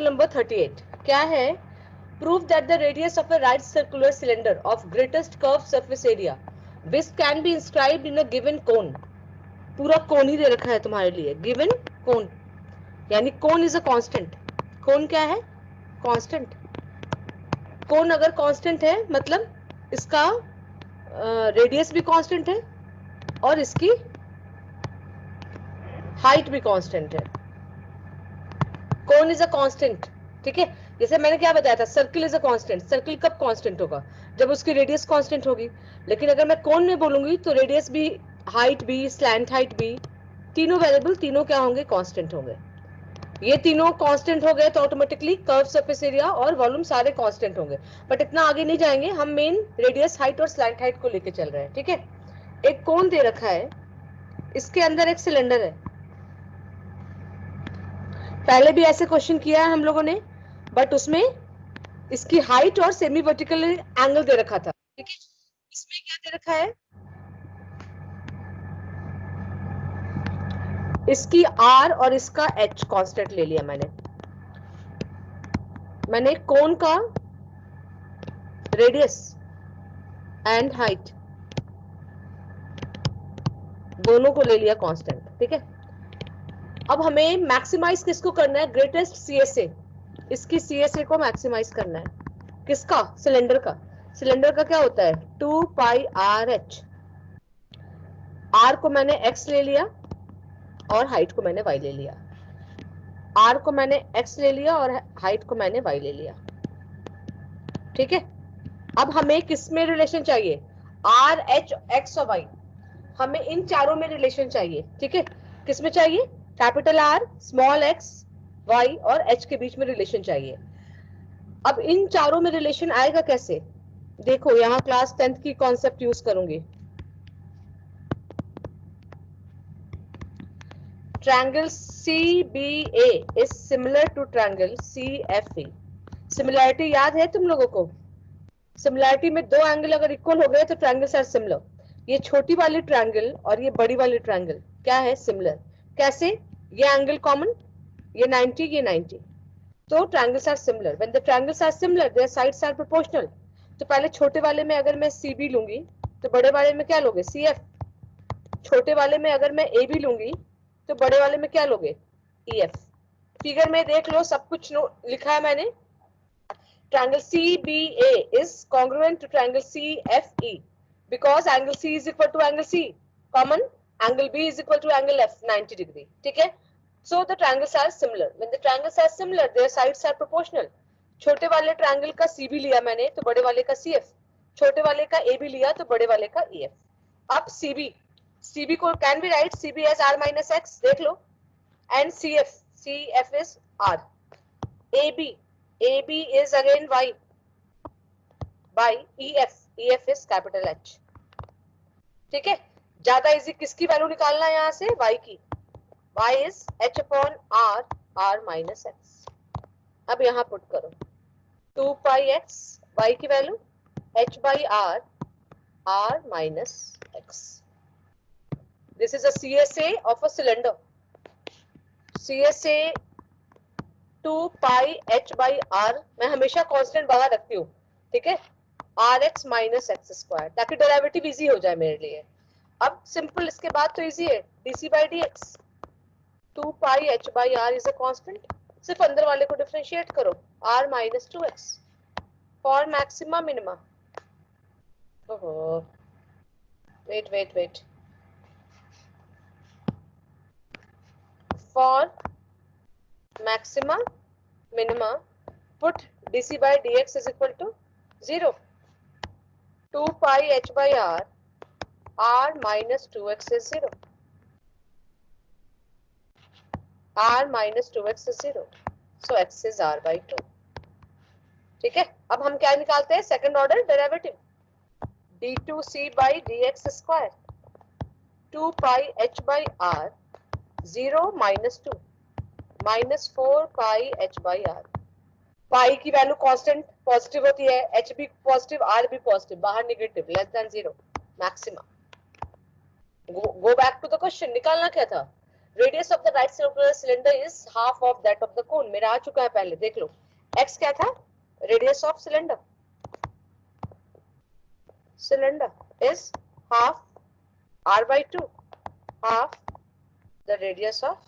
Number 38 क्या है? Prove that the radius of a right circular cylinder of greatest curve surface area which can be inscribed in a given cone. पूरा cone ही दे रखा है तुम्हारे लिए, given कोन, यानी cone is a constant. कोन क्या है? कांस्टेंट। कोन अगर कांस्टेंट है मतलब इसका रेडियस भी कांस्टेंट है और इसकी हाइट भी कांस्टेंट है। कोन इज अ कांस्टेंट, ठीक है। जैसे मैंने क्या बताया था, circle is a constant. Circle कब कांस्टेंट होगा? जब उसकी रेडियस कांस्टेंट होगी। लेकिन अगर मैं कोन में बोलूंगी तो रेडियस भी, हाइट भी, स्लैंट हाइट भी, तीनों वेरिएबल, तीनों क्या होंगे? कांस्टेंट होंगे। ये तीनों कांस्टेंट हो गए तो ऑटोमेटिकली कर्व सरफेस एरिया और वॉल्यूम सारे कांस्टेंट होंगे। बट इतना आगे नहीं जाएंगे, हम मेन रेडियस, हाइट और स्लैंट हाइट को लेके चल रहे हैं, ठीक है। एक कोन दे रखा है, इसके अंदर एक सिलेंडर है। पहले भी ऐसे क्वेश्चन किया है हम लोगों ने, बट उसमें इसकी हाइट और सेमी वर्टिकल एंगल दे रखा था, ठीक है। इसमें क्या दे रखा है? इसकी आर और इसका एच कांस्टेंट ले लिया मैंने कोन का रेडियस एंड हाइट दोनों को ले लिया कांस्टेंट, ठीक है। अब हमें मैक्सिमाइज किसको करना है? Greatest CSA. इसकी सीएसए को मैक्सिमाइज करना है। किसका? सिलेंडर का। सिलेंडर का क्या होता है? 2 पाई आर एच। आर को मैंने एक्स ले लिया और हाइट को मैंने वाई ले लिया। आर को मैंने एक्स ले लिया और हाइट को मैंने वाई ले लिया, ठीक है। अब हमें किस में रिलेशन चाहिए? आर, एच, एक्स और वाई। हमें इन चारों में रिलेशन चाहिए, ठीक है। किस में चाहिए? Capital R, small X, Y और एच के बीच में रिलेशन चाहिए। अब इन चारों में रिलेशन आएगा कैसे? देखो, यहां क्लास 10th की कॉन्सेप्ट यूज करूंगी। Triangle CBA is similar to triangle CFE। Similarity याद है तुम लोगों को? सिमिलरिटी में दो एंगल अगर इक्वल हो गए तो ट्रायंगल्स आर सिमिलर। ये छोटी वाली ट्रायंगल और ये बड़ी वाली ट्रायंगल क्या है? सिमिलर। कैसे? ये एंगल कॉमन, ये 90, ये 90, तो triangles are similar. When the triangles are similar their sides are proportional. तो पहले छोटे वाले में अगर मैं CB लूंगी तो बड़े वाले में क्या लोगे? CF। छोटे वाले में अगर मैं AB लूंगी तो बड़े वाले में क्या लोगे? EF। फिगर में देख लो, सब कुछ लिखा है मैंने। Triangle CBA is congruent to triangle CFE because angle C is equal to angle C, common, angle B is equal to angle F, 90 degree, ठीक है। So the triangles are similar. When the triangles are similar, their sides are proportional. छोटे वाले triangle का CB लिया मैंने तो बड़े वाले का CF, छोटे वाले का AB लिया तो बड़े वाले का EF। अब CB को can be write CB as R minus X, देख लो, and CF is R। AB is again Y by EF is capital H, ठीक है। ज्यादा इजी किसकी वैल्यू निकालना है? यहां से Y की। Y is H upon R minus X। अब यहां पुट करो 2 pi X, Y की value H by R minus X। This is a CSA of a cylinder। CSA 2 pi H by R मैं हमेशा कांस्टेंट बाहर रखती हूँ, ठीक है। RX माइनस एक्स स्क्वायर, ताकि डेरिवेटिव इजी हो जाए मेरे लिए। अब सिंपल, इसके बाद तो इजी है, DC by dx। 2 pi H by R is a constant. सिर्फ अंदर वाले को डिफरेंशिएट करो, R minus 2x for maxima minima. ओहो, wait for maxima minima, put dc by dx is equal to 0। 2 pi H by R minus 2x is 0। R minus 2x is 0। So x is R by 2। ठीक है। अब हम क्या निकालते हैं? Second order derivative, d2c by dx square 2 pi H by R 0 minus 2 minus 4 pi H by R। Pi की value constant positive होती है, एच भी पॉजिटिव, आर भी पॉजिटिव, बाहर negative, less than 0, maxima. Go back to the question, निकालना क्या था? Radius of the right circular cylinder is half of that of the cone. मेरा आ चुका है पहले, देख लो। x क्या था? Radius of cylinder, cylinder is half r/2, half the radius of.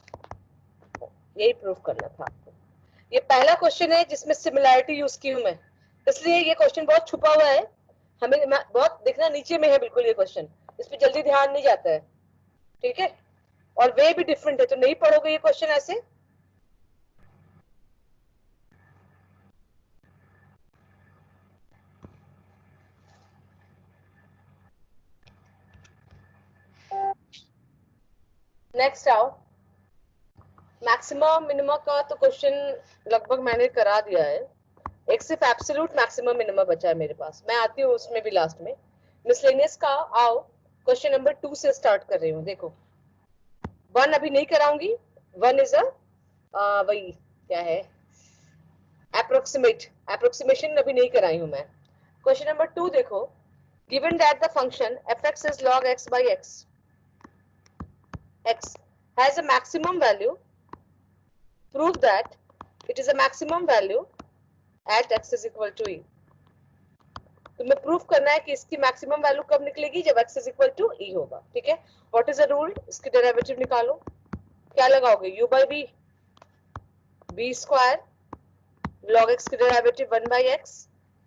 यही प्रूव करना था आपको। ये पहला क्वेश्चन है जिसमें सिमिलैरिटी यूज की हूं मैं, इसलिए ये क्वेश्चन बहुत छुपा हुआ है, हमें बहुत दिखना नीचे में है बिल्कुल ये क्वेश्चन, इस पे जल्दी ध्यान नहीं जाता है, ठीक है। और वे भी डिफरेंट है, तो नहीं पढ़ोगे ये क्वेश्चन ऐसे। नेक्स्ट आओ, मैक्सिमम मिनिमम का तो क्वेश्चन लगभग मैंने करा दिया है, एक सिर्फ एब्सोल्यूट मैक्सिमम मिनिमम बचा है मेरे पास, मैं आती हूँ उसमें भी लास्ट में। मिसलेनियस का आओ, क्वेश्चन नंबर 2 से स्टार्ट कर रही हूँ। देखो 1 अभी नहीं कराऊंगी, 1 इज वही क्या है, अप्रोक्सीमेशन अभी नहीं कराई हूं मैं। क्वेश्चन नंबर 2 देखो, given that the function f(x) is log x by x has a maximum value, prove that it is a maximum value at x is equal to e। तुम्हें प्रूफ करना है कि इसकी मैक्सिमम वैल्यू कब निकलेगी, जब x is equal to e होगा, ठीक है। व्हाट इज द रूल, इसकी डेरिवेटिव निकालो, क्या लगाओगे, u by b, b square log x की derivative 1 by x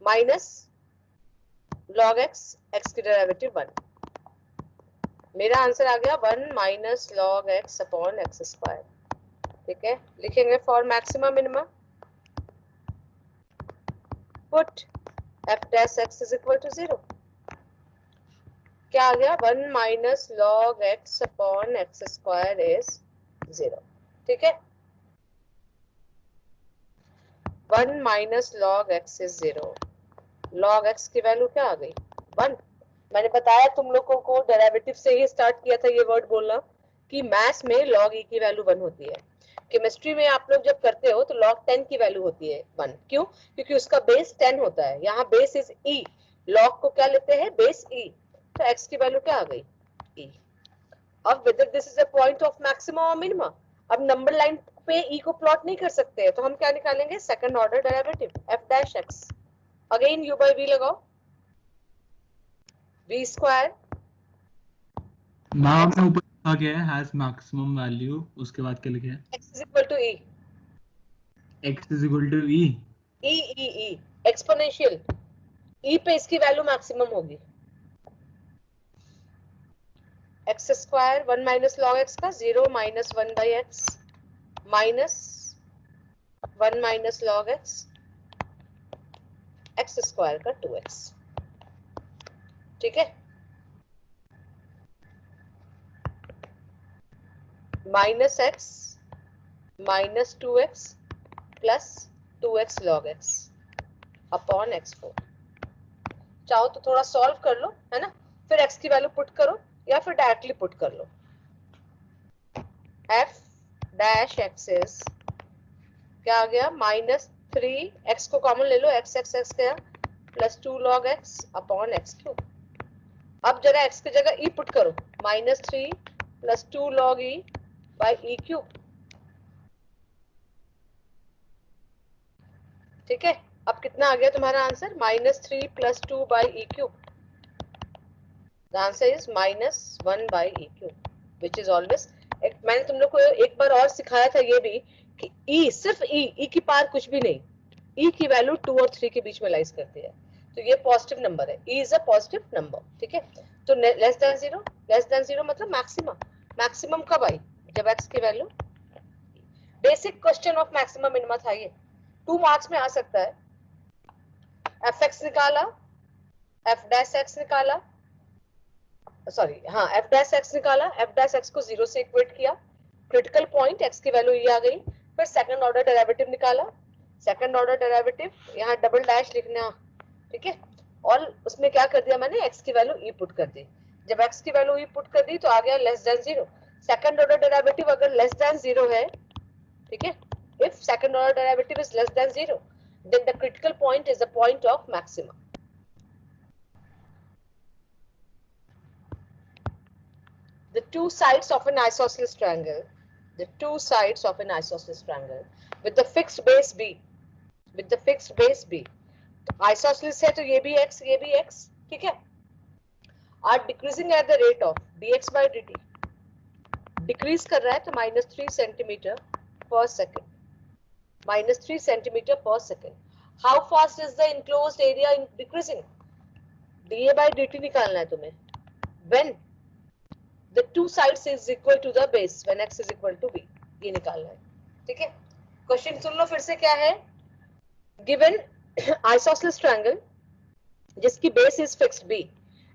minus log x, x की डेरिवेटिव 1। मेरा आंसर आ गया 1 minus log x upon x square, ठीक है। लिखेंगे for maximum minimum, put f dash x is equal to 0, क्या आ गया 1 minus log x upon x square is 0, ठीक है। 1 minus log x is 0, log x की वैल्यू क्या आ गई 1। मैंने बताया तुम लोगों को डेरिवेटिव से ही स्टार्ट किया था ये वर्ड बोलना कि मैथ्स में log e की वैल्यू 1 होती है, केमिस्ट्री में आप लोग जब करते हो तो log 10 की वैल्यू होती है 1, क्यों, क्योंकि उसका बेस 10 होता है, यहाँ बेस इज e, log को क्या लेते हैं, बेस e, तो x की वैल्यू क्या आ गई e। अब whether this is a point of maximum or minima, अब नंबर लाइन पे e को प्लॉट नहीं कर सकते हैं, तो हम क्या निकालेंगे, second order derivative f dash x, again u by v लगाओ, v स्क्वायर, मैम आपने ऊपर लिखा क्या है, हैज मैक्सिमम वैल्यू, उसके बाद क्या लिखा है, x is equal to e, x is equal to e, e exponential, e पे इसकी वैल्यू मैक्सिमम होगी, x square 1 minus log x का 0 minus 1 by x minus 1 minus log x, x square का 2x, ठीक है। Minus x minus 2x plus 2x log x upon x4। चाहो तो थोड़ा सॉल्व कर लो, है ना, फिर x की वैल्यू पुट करो या फिर डायरेक्टली पुट कर लो। f डैश x इज क्या आ गया, माइनस 3, x को कॉमन ले लो, x गया plus 2 log x upon x3। अब जरा x की जगह e पुट करो, minus 3 plus 2 log e by e cube, ठीक है। अब कितना आ गया तुम्हारा answer, minus 3 plus 2 by E cube, the answer is minus 1 by E cube, which is always. मैंने तुम लोग को एक बार और सिखाया था ये भी कि e, सिर्फ e की पार कुछ भी नहीं, e की वैल्यू 2 और 3 के बीच में लाइज करती है, तो ये पॉजिटिव नंबर है, e is a positive number, ठीक है। तो लेस देन जीरो मतलब मैक्सिमम, मैक्सिमम कब आई, जब x की value, basic question of maximum minimum था ये, 2 मार्क्स में आ सकता है। fx निकाला, f डैश x निकाला, सॉरी हाँ f डैश x निकाला, f डैश x को 0 से इक्वेट किया, क्रिटिकल पॉइंट x की वैल्यू ये आ गई, फिर सेकंड ऑर्डर डेरिवेटिव निकाला, सेकंड ऑर्डर डेरिवेटिव यहाँ डबल डैश लिखना, ठीक है, और उसमें क्या कर दिया मैंने, x की वैल्यू e पुट कर दी, जब x की वैल्यू e पुट कर दी तो आ गया less than 0, second order derivative अगर लेस देन 0 है, ठीक है, if second order derivative is less than 0 then the critical point is the point of maximum. The two sides of an isosceles triangle the two sides of an isosceles triangle with the fixed base b, with the fixed base b. Isosceles है तो ये भी x, ये भी x, ठीक है, are decreasing at the rate of dx by dt, decrease कर रहा है तो -3 सेंटीमीटर पर सेकेंड, -3 सेंटीमीटर पर second. How fast is the enclosed area decreasing? dA by dt निकालना है तुम्हें. when the two sides is equal to the base, when x is equal to b, ये निकालना है, ठीक है. क्वेश्चन सुन लो फिर से, क्या है? गिवन आइसोसेलेस ट्रायंगल जिसकी base is fixed b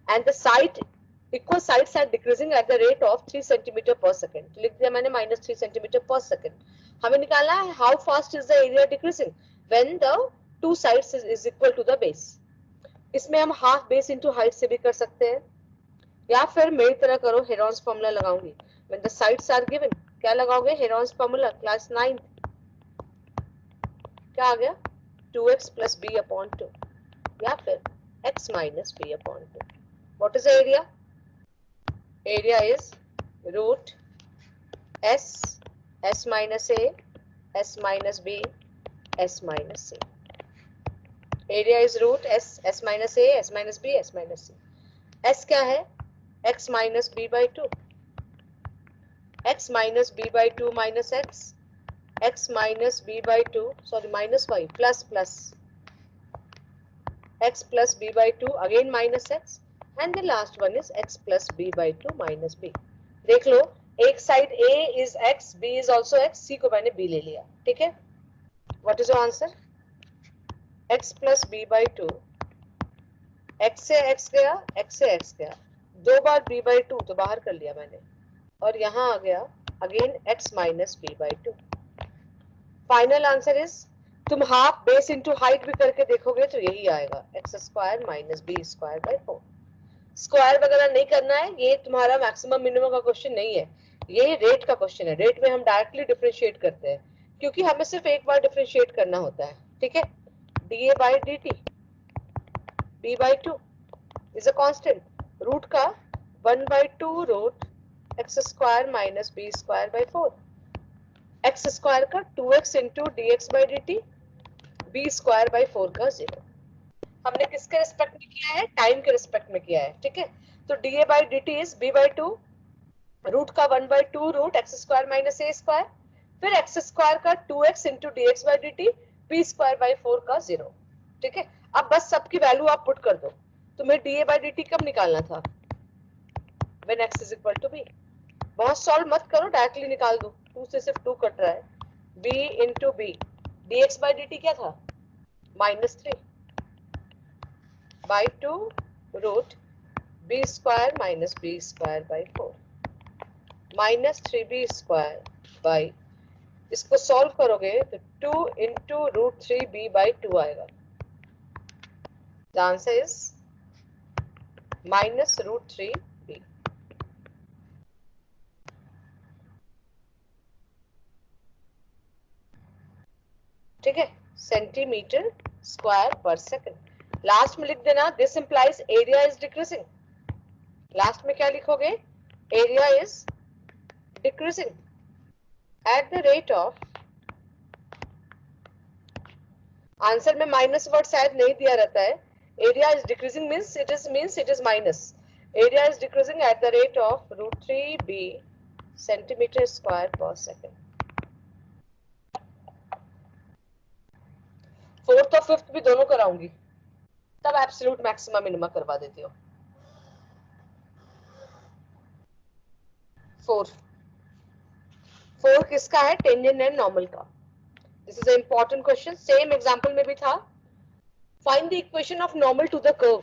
and the side equal sides are decreasing at the rate of 3 centimeter per second. लिख दिया मैंने -3 centimeter per second. हमें निकालना है how fast is the area decreasing when the two sides is equal to the base. इसमें हम half base into height से भी कर सकते हैं, या फिर मेरी तरह करो, हेरॉन्स फॉर्मूला लगाऊंगी. when the sides are given, क्या लगाओगे? हेरॉन्स फॉर्मूला क्लास 9, क्या आ गया? 2x plus b upon 2, या फिर x minus b upon 2. what is the area? area is root s, s minus a, s minus b, s minus c. area is root s, s minus a, s minus b, s minus c. s क्या है? x minus b by 2, x minus b by 2 minus x, x minus b by 2, sorry minus y, plus plus x plus b by 2, again minus x, and the last one is x plus b by 2 minus b. देख लो, एक side a is x, b is also x, c को मैंने b ले लिया, ठीक है. what is your answer? x plus b by 2, x से x गया, x से x गया, दो बार b by 2 तो बाहर कर लिया मैंने, और यहाँ आ गया again x minus b by 2. Final answer is, तुम हाफ बेस इंटू हाइट भी करके देखोगे तो यही आएगा, x square minus B square by 4. Square वगैरह नहीं करना है, ये तुम्हारा मैक्सिमम मिनिमम का क्वेश्चन नहीं है, ये रेट का क्वेश्चन है. रेट में हम डायरेक्टली डिफरेंशिएट करते हैं, क्योंकि हमें सिर्फ एक बार डिफरेंशिएट करना होता है, ठीक है. dA by dt b by 2 is a constant, root का 1 by 2 root x square minus b square by 4, x square का 2x into dx by dt, b square by 4 का 0. हमने किसके रिस्पेक्ट में किया है? टाइम के रिस्पेक्ट में किया है, ठीक है. तो dA by dt is b by 2 root का 1 by 2 root x square minus a square, फिर x स्क्वायर का 2x into dx by dt, b square by 4 का 0, ठीक है. अब बस सबकी वैल्यू आप पुट कर दो. तुम्हें dA by dt कब निकालना था? when x is equal to b. बहुत सॉल्व मत करो, डायरेक्टली निकाल दो. 2 से सिर्फ 2 कट रहा है. b into b, dx by dt क्या था? -3 by 2 root b square minus b square by 4, minus 3b square by, इसको सॉल्व करोगे तो 2 इंटू रूट 3b बाई 2 आएगा. The answer is minus root 3b. ठीक है, centimetre square per second. Last में लिख देना, this implies area is decreasing. Last में क्या लिखोगे? Area is decreasing at the rate of, answer में माइनस वर्ड शायद नहीं दिया रहता है. Area is decreasing means it is minus. Area is decreasing at the rate of root 3b centimetre square per second. Fourth और fifth भी दोनों कराऊंगी, तब एब्सोल्यूट मैक्सिमा मिनिमा करवा देती हो. फोर किसका है? टेंजेंट एंड नॉर्मल का. This is a important question, same example में भी था. Find the equation of normal to the curve.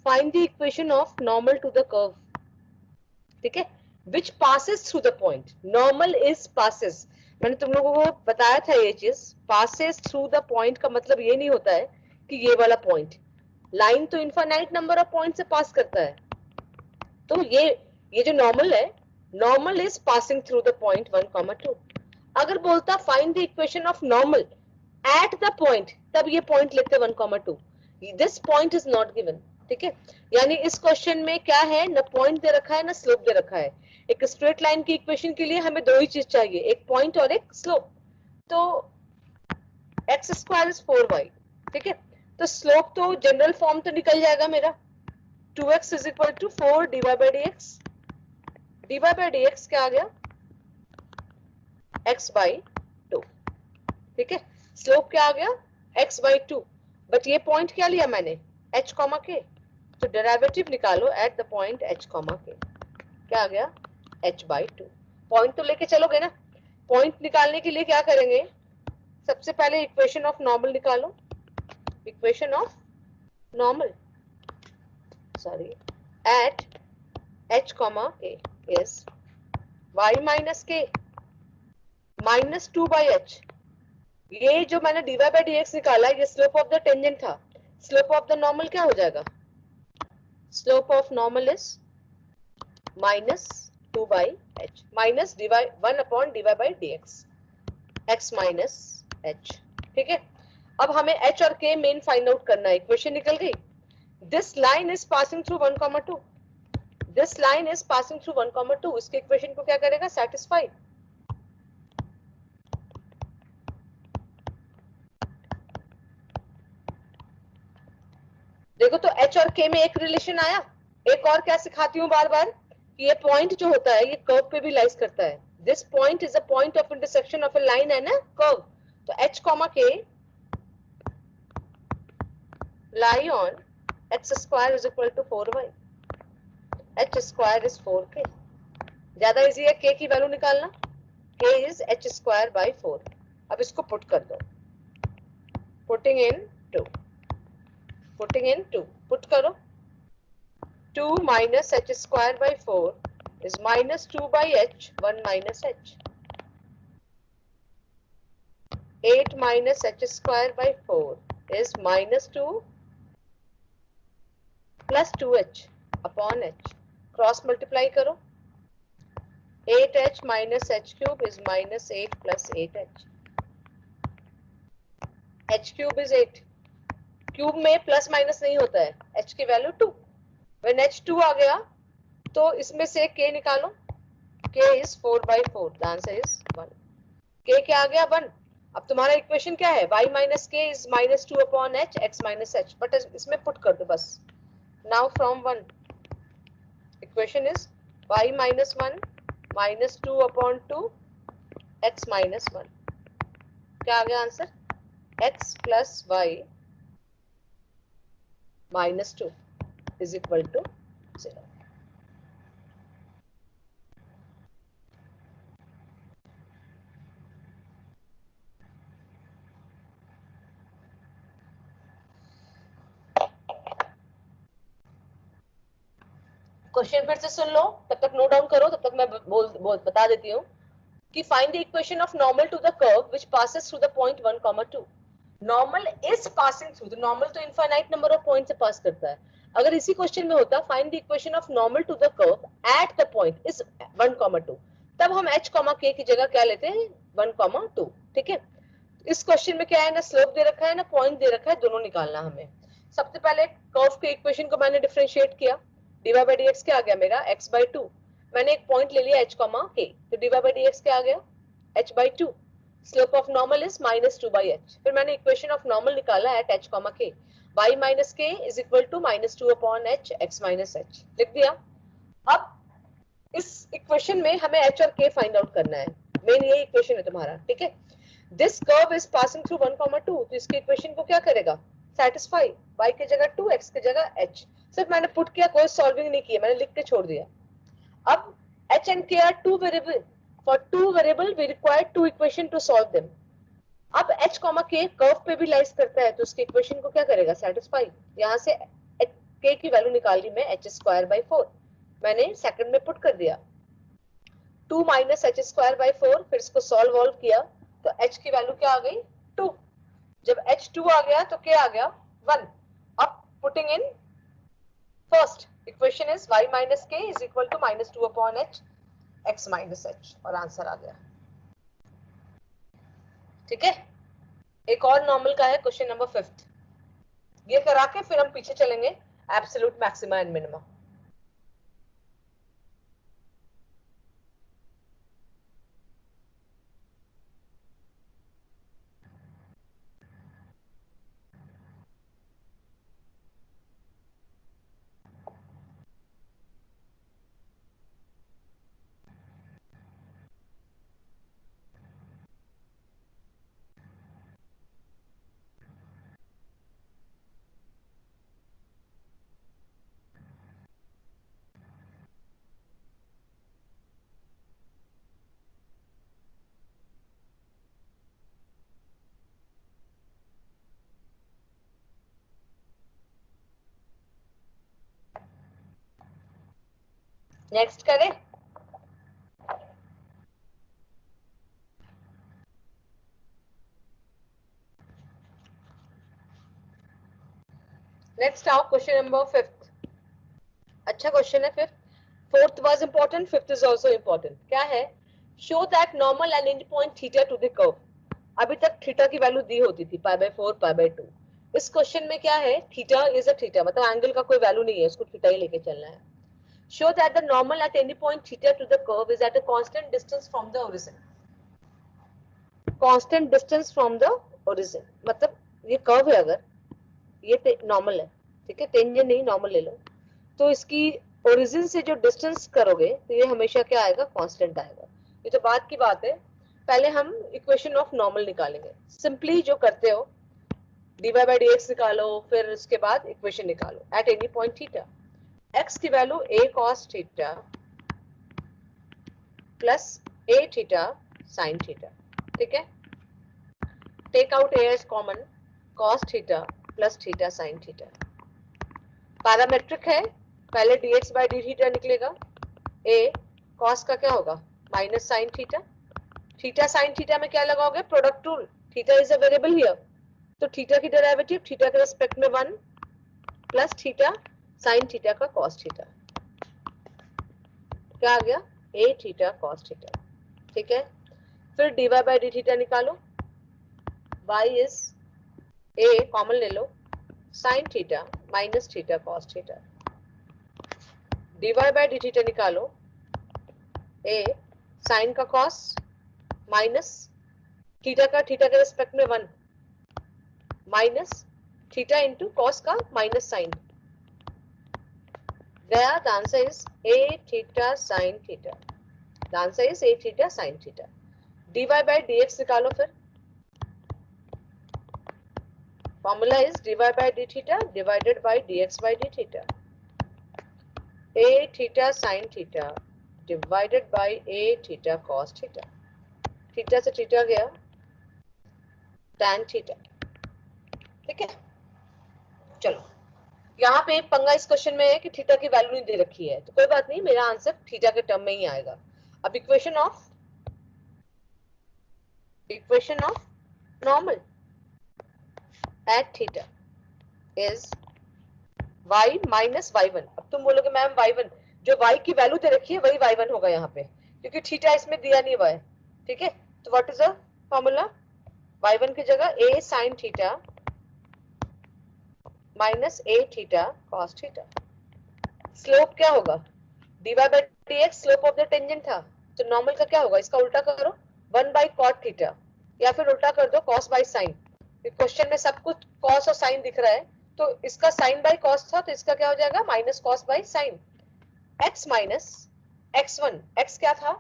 Find the equation of normal to the curve, ठीक है, which passes through the point. Normal is passes, मैंने तुम लोगों को बताया था ये चीज. पासेस थ्रू द पॉइंट का मतलब ये नहीं होता है कि ये वाला पॉइंट, लाइन तो इनफाइनाइट नंबर ऑफ पॉइंट से पास करता है. तो ये जो नॉर्मल है, normal is passing through the point 1, 2. अगर बोलता find the equation of normal eight the point, तब ये पॉइंट लेते 1, 2. This point is not given, ठीक है. यानी इस क्वेश्चन में क्या है, न पॉइंट दे रखा है न स्लोप दे रखा है. एक स्ट्रेट लाइन की इक्वेशन के लिए हमें दो ही चीज चाहिए, एक पॉइंट और एक स्लोप। तो एक्स स्क्वायर इज 4y, ठीक है। तो स्लोप तो जनरल फॉर्म तो निकल जाएगा मेरा, 2x is equal to 4 divide by dx। Divide by dx क्या आ गया, x बाई 2, ठीक है। स्लोप क्या आ गया, x बाई 2, बट ये पॉइंट क्या लिया मैंने, h कॉमा के, तो डेरिवेटिव निकालो eight the point h comma के, क्या आ गया, h बाई 2। पॉइंट तो लेके चलोगे ना। पॉइंट निकालने के लिए क्या करेंगे, सबसे पहले इक्वेशन ऑफ नॉर्मल निकालो, equation of normal, sorry, at h comma k is y minus k minus 2 by h। ये जो मैंने dy बाई dx निकाला, ये स्लोप ऑफ द टेंजेंट था, स्लोप ऑफ द नॉर्मल क्या हो जाएगा, slope of normal is minus 2 by h minus 1 upon dy by dx, x minus h, ठीक है। अब हमें h और k मेन फाइंड आउट करना है, इक्वेशन निकल गई। This line is passing through 1,2, this line is passing through 1,2, इसके इक्वेशन को क्या करेगा, सेटिस्फाई। देखो तो h और k में एक रिलेशन आया। एक और क्या सिखाती हूँ बार बार, कि ये पॉइंट जो होता है ये कर्व पे भी लाइज करता है। This point is a point of intersection of a line and a curve. तो h comma k lie on x square is equal to 4y, h square is 4k। ज्यादा इजी है k की value निकालना, k is h square by 4। अब इसको put कर दो, putting in 2, putting in 2, put करो, 2 minus h square by 4 is minus 2 by h, 1 minus h। 8 minus h square by 4 is minus 2 plus 2h upon h। Cross multiply करो, 8h minus h cube is minus 8 plus 8h। h cube is 8, cube में plus minus नहीं होता है, h की value 2। When h 2 आ गया तो इसमें से k निकालो, k is 4 by 4, the answer is 1। k क्या आ गया, 1। अब तुम्हारा इक्वेशन क्या है, y minus k is minus 2 upon h, x minus h, but इसमें पुट कर दो बस। now from 1, equation is y minus 1 minus 2 upon 2 x minus 1, क्या आ गया answer, x plus y minus 2 is equal to 0। Question फिर से सुन लो, तब तक नोट डाउन करो, तब तक मैं बता देती हूँ कि find the equation of normal to the curve which passes through the point 1,2। Normal is passing through, तो नॉर्मल तो इनफाइनाइट नंबर ऑफ पॉइंट से पास करता है। अगर इसी क्वेश्चन में होता find the equation of normal to the curve at the point is 1,2, तब हम h, k की जगह क्या लेते हैं, 1,2, ठीक है। इस क्वेश्चन में क्या है ना, स्लोप दे रखा है ना पॉइंट दे रखा है, दोनों निकालना हमें। सबसे पहले कर्व के इक्वेशन को मैंने डिफरेंशिएट किया, dy by dx क्या आ गया मेरा, x by 2। मैंने एक पॉइंट ले लिया h, k, तो dy by dx क्या आ गया, h by 2। Slope of normal is minus 2 by h। फिर मैंने इक्वेशन ऑफ नॉर्मल निकाला eight h, k, y minus k is equal to minus 2 upon h, x minus h, लिख दिया। अब इस इक्वेशन में हमें h और k फाइंड आउट करना है, मेन ये इक्वेशन है तुम्हारा, ठीक है। This curve is passing through 1,2, तो इसके इक्वेशन को क्या करेगा, सेटिस्फाई। y की जगह 2, x की जगह h। सिर्फ मैंने पुट किया, कोई सॉल्विंग नहीं किया, मैंने लिख के छोड़ दिया। अब h and k are two variable, for two variable we require two equation to solve them। अब h, k कर्व पे भी लाइज करता है, तो उसके इक्वेशन को क्या करेगा, सेटिस्फाई। यहाँ से k की वैल्यू निकाल ली मैं, h square by 4, मैंने सेकंड में पुट कर दिया, 2 minus h square by 4, फिर इसको सॉल्व किया तो h की वैल्यू क्या आ गई, 2। जब h 2 आ गया तो क्या आ गया, 1। अब putting in first equation is y minus k is equal to minus 2 upon h, x minus h, और आंसर आ गया, ठीक है। एक और नॉर्मल का है क्वेश्चन नंबर 5, ये करा के फिर हम पीछे चलेंगे absolute maxima and minima. Next करें। नेक्स्ट आओ क्वेश्चन नंबर 5। अच्छा क्वेश्चन है। Fifth, fourth was important, fifth is also important. क्या है? Show that normal and and point theta two the curve. अभी तक थीटा की वैल्यू दी होती थी π/4 π/2। इस क्वेश्चन में क्या है? थीटा इज अ थीटा, मतलब एंगल का कोई वैल्यू नहीं है, उसको थीटा ही लेके चलना है। Show that the normal at any point theta two the curve is at a constant distance from the origin. Constant distance from the origin मतलब ये कर्व है, अगर ये नॉर्मल है, ठीक है, टेंजेंट नहीं नॉर्मल ले लो, तो इसकी ओरिजिन से जो डिस्टेंस करोगे तो ये हमेशा क्या आएगा? कांस्टेंट आएगा। ये तो बात की बात है। पहले हम इक्वेशन ऑफ नॉर्मल निकालेंगे। सिंपली जो करते हो dy by dx निकालो, फिर उसके बाद इक्वेशन निकालो at any point theta. x की value a cos theta plus a theta sin theta, ठीक है। Take out a as common, cos theta plus theta sin theta. Parametric है, पहले dx by d थीटा निकलेगा। a cos का क्या होगा? Minus sine theta. Theta sine theta में क्या लगाओगे? Product rule. Theta is a variable here, तो थीटा की डेरिवेटिव थीटा के रिस्पेक्ट में 1 प्लस थीटा साइन थीटा का cos थीटा। क्या आ गया? a थीटा cos थीटा, ठीक है। फिर dy by d थीटा निकालो। y इज a कॉमन ले लो, sine theta minus theta cos theta. dy by d theta निकालो, a साइन का cos माइनस थीटा का थीटा के रिस्पेक्ट में 1 माइनस थीटा इंटू कॉस का माइनस साइन गया। The answer is a theta sine theta. The answer is a theta sine theta. dy by dx निकालो। फिर formula is dy by d theta divided by dx by d theta. a theta sine theta divided by a theta cos theta. Theta से theta गया, tan theta, ठीक है। चलो, यहाँ पे एक पंगा इस क्वेश्चन में है कि थीटा की वैल्यू नहीं दे रखी है, तो कोई बात नहीं, मेरा आंसर थीटा के टर्म में ही आएगा। अब equation of normal at theta is y minus y1। अब तुम बोलोगे मैम y1, जो y की वैल्यू दे रखी है वही y1 होगा यहाँ पे, क्योंकि थीटा इसमें दिया नहीं हुआ है, ठीक है। तो what is the formula? y1 की जगह a sin theta minus a theta cos theta. Slope क्या होगा? dy by dx slope of the tangent था, तो नॉर्मल का क्या होगा? इसका उल्टा करो, 1 by cot थीटा, या फिर उल्टा कर दो cos by sin। क्वेश्चन में सब कुछ cos और sin दिख रहा है, तो इसका sin by cos था, तो इसका क्या हो जाएगा? Minus cos by sin। x minus x1, x क्या था?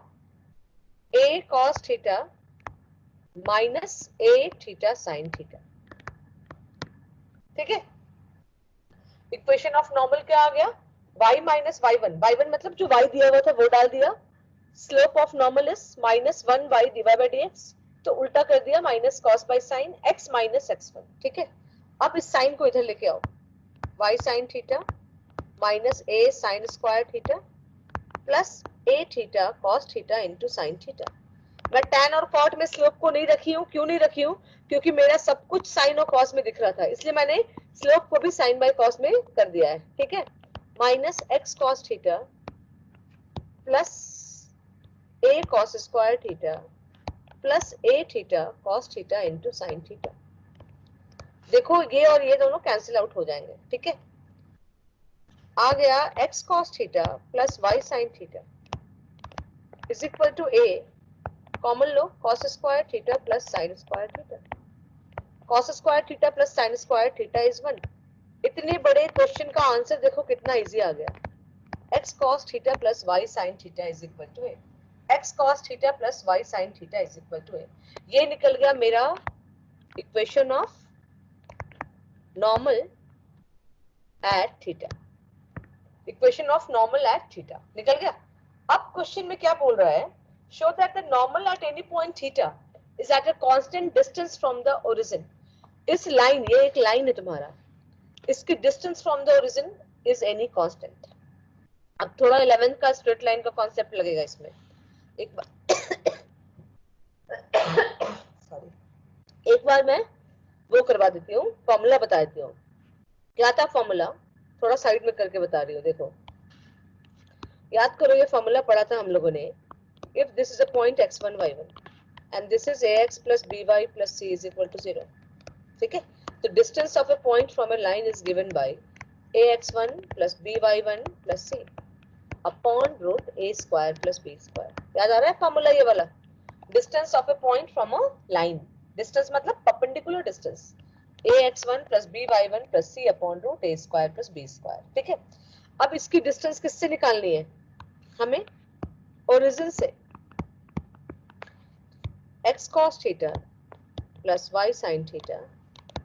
a cos theta minus a theta sin theta, ठीक है। इक्वेशन ऑफ नॉर्मल क्या आ गया? y माइनस y1, y1 मतलब जो y दिया हुआ था वो डाल दिया। Slope of normal is minus 1 by dy by dx, तो उल्टा कर दिया minus cos by sin x minus x1, ठीक है। अब इस साइन को इधर लेके आओ, y sin theta minus a sin square theta plus a theta cos theta into sine theta. मैं tan और cot में स्लोप को नहीं रखी हूँ। क्यों नहीं रखी हूँ? क्योंकि मेरा सब कुछ साइन और cos में दिख रहा था, इसलिए मैंने स्लोप को भी साइन बाय cos में कर दिया है, ठीक है। Minus x cos theta plus a cos square theta plus a theta cos theta into sine theta. देखो ये और ये दोनों कैंसिल आउट हो जाएंगे, ठीक है। आ गया x cos theta plus y sin theta is equal to a common लो, cos square theta plus sin square theta. cos square theta plus sin square theta is 1। इतने बड़े क्वेश्चन का आंसर देखो कितना इजी आ गया। x cos theta plus y sin theta is equal to a। x cos theta plus y sin theta is equal to a। ये निकल गया मेरा equation of normal at theta. Equation of normal at theta निकल गया। अब question में क्या बोल रहा है? Show that the normal at any point theta is at a constant distance from the origin. इस लाइन, ये एक लाइन है तुम्हारा, इसकी distance from the origin is any constant. अब थोड़ा 11th का स्ट्रेट लाइन का कॉन्सेप्ट लगेगा इसमें। एक बार सॉरी, एक बार मैं वो करवा देती हूँ, फॉर्मूला बता देती हूँ। क्या था फॉर्मूला, थोड़ा साइड में करके बता रही हूँ। देखो याद करो, ये फॉर्मूला पढ़ा था हम लोगों ने। If this is a point x1 y1 and this is ax plus by plus c is equal to 0, ठीक है। तो distance of a point from a line is given by ax1 plus by1 plus c upon root a square plus b square. याद आ रहा है formula ये वाला? Distance of a point from a line, distance मतलब perpendicular distance, ax1 plus by1 plus c upon root a square plus b square, ठीक है। अब इसकी डिस्टेंस किससे निकालनी है हमें? ओरिजिन से। x cos theta plus y sin theta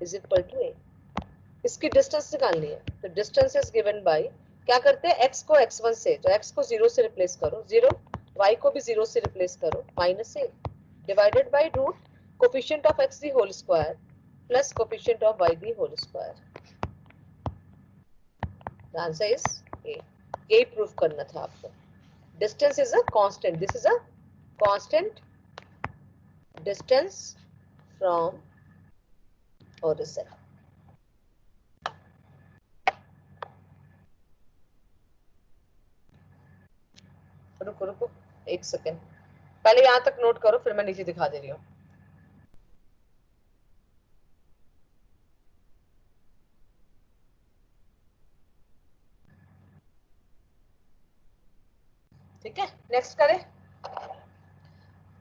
is equal to a, इसकी डिस्टेंस निकालनी है। तो डिस्टेंस इज गिवन बाय, क्या करते हैं, x को x1 से, तो x को 0 से रिप्लेस करो 0, y को भी 0 से रिप्लेस करो minus a, divided by root coefficient of x the whole square plus coefficient of y the whole square. The answer is a। यही प्रूफ करना था आपको। Distance is a constant, this is a constant distance from origin. रुको रुको एक second, पहले यहां तक नोट करो, फिर मैं नीचे दिखा दे रही हूँ। ठीक है, नेक्स्ट करें।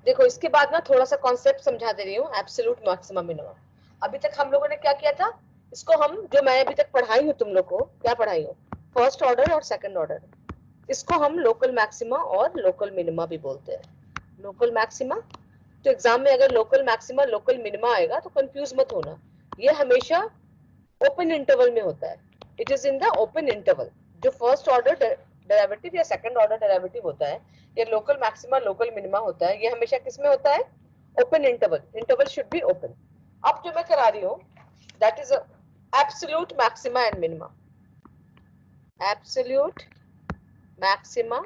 देखो इसके बाद ना थोड़ा सा कॉन्सेप्ट समझा दे रही हूँ, एब्सोल्यूट मैक्सिमम मिनिमम। अभी तक हम लोगों ने क्या किया था, इसको हम, जो मैं अभी तक पढ़ाई हूँ तुम लोग को, क्या पढ़ाई हूँ, फर्स्ट ऑर्डर और सेकंड ऑर्डर, इसको हम लोकल मैक्सिमा और लोकल मिनिमा भी बोलते हैं। लोकल मैक्सिमा, तो एग्जाम में अगर लोकल मैक्सिमा लोकल मिनिमा आएगा तो कंफ्यूज मत होना, ये हमेशा ओपन इंटरवल में होता है। It is in the open interval. जो फर्स्ट ऑर्डर डेरिवेटिव या सेकंड ऑर्डर डेरिवेटिव होता है, या लोकल मैक्सिमा लोकल मिनिमा होता है, ये हमेशा किस में होता है? Open interval. Interval should be open. अब जो मैं करा रही हूँ, that is absolute maxima and minima. Absolute maxima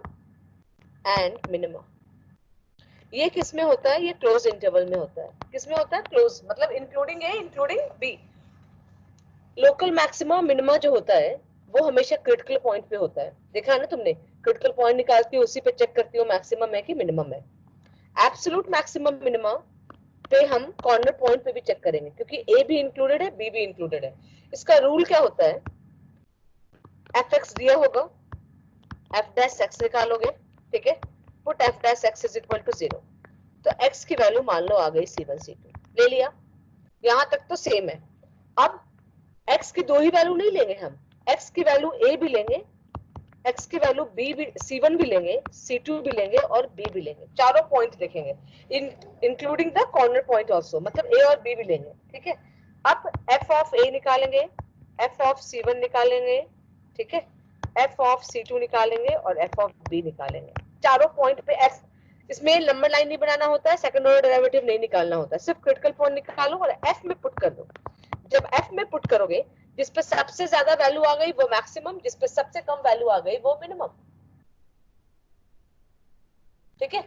and minima, ये किस में होता है? ये क्लोज इंटरवल में होता है। किस में होता है? क्लोज, मतलब including A including B. Local maxima minima जो होता है वो हमेशा क्रिटिकल पॉइंट पे होता है। देखा है ना तुमने, क्रिटिकल पॉइंट निकालती हो, उसी पे चेक करती हो मैक्सिमम है कि मिनिमम है। एब्सोल्यूट मैक्सिमम मिनिमा पे हम कॉर्नर पॉइंट पे भी चेक करेंगे, क्योंकि ए भी इंक्लूडेड है, बी भी इंक्लूडेड है। इसका रूल क्या होता है, एफ एक्स दिया होगा, एफ डैश एक्स निकालोगे, ठीक है, put f dash x is equal to 0, तो x की वैल्यू मान लो आ गई C1 C2, ले लिया, यहां तक तो सेम है। अब x की दो ही वैल्यू नहीं लेंगे हम, x की वैल्यू a भी लेंगे, x की वैल्यू b भी, C1 भी लेंगे, C2 भी लेंगे और b भी लेंगे। चारों पॉइंट देखेंगे, including the corner point also, मतलब a और b भी लेंगे, ठीक है। अब f ऑफ a निकालेंगे, f ऑफ C1 निकालेंगे, ठीक है, f ऑफ C2 निकालेंगे और f ऑफ b निकालेंगे। चारों पॉइंट पे f, इसमें नंबर लाइन नहीं बनाना होता है, सेकंड ऑर्डर डेरिवेटिव नहीं निकालना होता है, सिर्फ क्रिटिकल पॉइंट निकालो और f में पुट कर दो। जब f में पुट करोगे, जिस पे सबसे ज्यादा वैल्यू आ गई वो मैक्सिमम, जिस पे सबसे कम वैल्यू आ गई वो मिनिमम, ठीक है।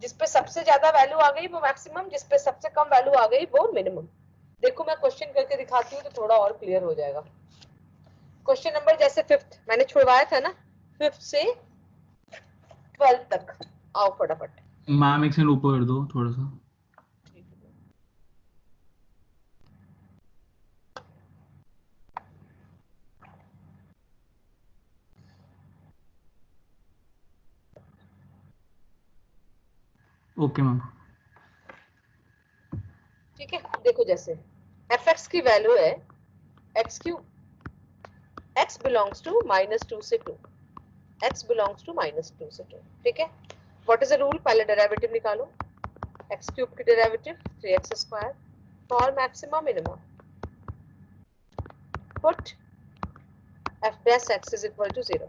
जिस पे सबसे ज्यादा वैल्यू आ गई वो मैक्सिमम, जिस पे सबसे कम वैल्यू आ गई वो मिनिमम। देखो मैं क्वेश्चन करके दिखाती हूँ तो थोड़ा और क्लियर हो जाएगा। क्वेश्चन नंबर जैसे 5th मैंने छुड़वाया था ना, 5th से 12th तक, आओ फटाफट। मैम एक सेकंड ऊपर कर दो थोड़ा सा। Okay ma'am. ठीक है, देखो जैसे एफ एक्स की वैल्यू है x cube, x belongs to -2 से 2, x belongs to -2 से 2, ठीक है। व्हाट इज द रूल, पहले डेरिवेटिव निकालो, x क्यूब की derivative 3x square, for maxima minima put f dash x is equal to 0,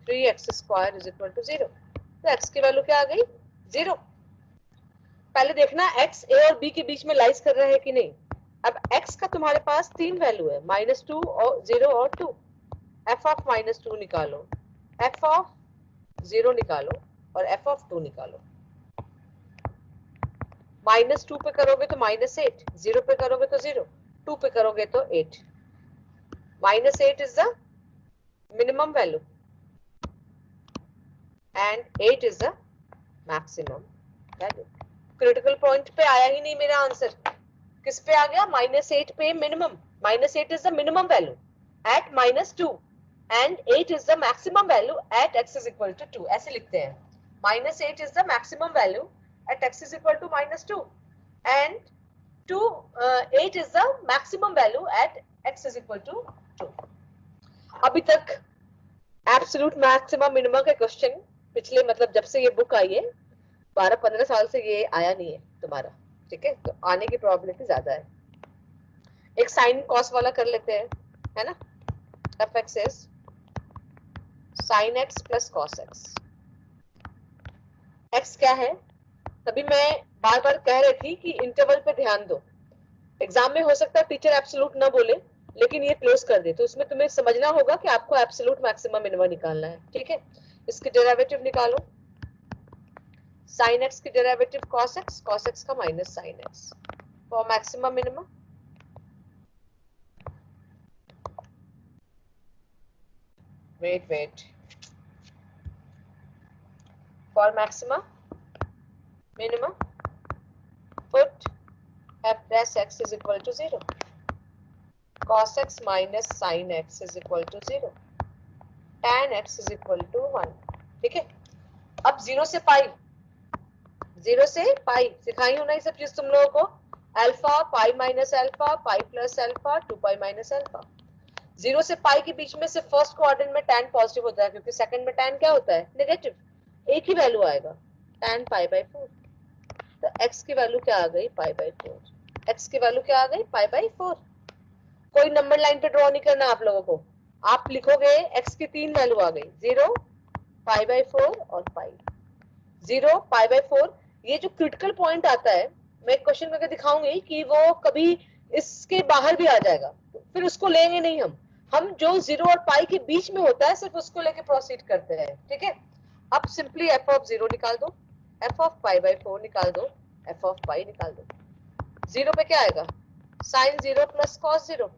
3x square is equal to 0, तो x की value क्या आ गई? 0। पहले देखना x a और b के बीच में लाइज कर रहा है कि नहीं। अब x का तुम्हारे पास तीन वैल्यू है, -2 और 0 और 2, एफ ऑफ -2 निकालो, एफ ऑफ 0 निकालो और एफ ऑफ 2 निकालो। -2 पे करोगे तो -8, 0 पे करोगे तो 0, 2 पे करोगे तो 8। -8 is the minimum value and 8 is the maximum value. Critical point पे आया ही नहीं मेरा आंसर, किस पे आ गया? -8 पे minimum. -8 is the minimum value at -2 and 8 is the maximum value at x is equal to 2। ऐसे लिखते हैं, -8 is the maximum value at x is equal to -2 and 8 is the maximum value at x is equal to 2। अभी तक absolute maximum minimum के question पिछले मतलब जब से ये बुक आई है 12-15 साल से ये आया नहीं है तुम्हारा, ठीक है? तो आने की प्रोबेबिलिटी ज्यादा है। एक साइन कॉस वाला कर लेते हैं, है ना? F x is sine x plus cos x. X क्या है? तभी मैं बार बार कह रही थी कि इंटरवल पे ध्यान दो। एग्जाम में हो सकता है टीचर एब्सोल्यूट ना बोले लेकिन ये क्लोज कर दे, तो उसमें तुम्हें समझना होगा कि आपको एब्सोल्यूट मैक्सिमम मिनिमम निकालना है, ठीक है? इसकी डेरिवेटिव निकालो, साइन एक्स की डेरिवेटिव कॉस एक्स का minus sine x for maximum minimum. Wait for maximum minimum put f dash x is equal to 0, cos x minus sin x is equal to 0, tan x is equal to 1, ठीक है? अब 0 से पाई, 0 से पाई सिखाई हो ना ये सब चीज तुम लोगों को, alpha pi minus alpha pi plus alpha 2 pi minus alpha. 0 से पाई के बीच में से फर्स्ट क्वाड्रेंट में tan पॉजिटिव होता है क्योंकि सेकंड में tan क्या होता है? नेगेटिव। एक ही वैल्यू आएगा tan पाई बाई 4, तो x की वैल्यू क्या आ गई? पाई बाई 4। x की वैल्यू क्या आ गई? पाई बाई 4। कोई नंबर लाइन पे ड्रॉ नहीं करना आप लोगों को, आप लिखोगे x की 3 वैल्यू आ गई, 0 पाई बाई 4 और पाई। 0 पाई बाई 4, ये जो क्रिटिकल पॉइंट आता है मैं क्वेश्चन करके दिखाऊंगी कि वो कभी इसके बाहर भी आ जाएगा, फिर उसको लेंगे नहीं हम जो 0 और पाई के बीच में होता है सिर्फ उसको लेके प्रोसीड करते हैं, ठीक है? अब सिंपली f ऑफ 0 निकाल दो, f ऑफ पाई बाई 4 निकाल दो, f ऑफ पाई निकाल दो। 0 पे क्या आएगा? Sine 0 plus cos 0,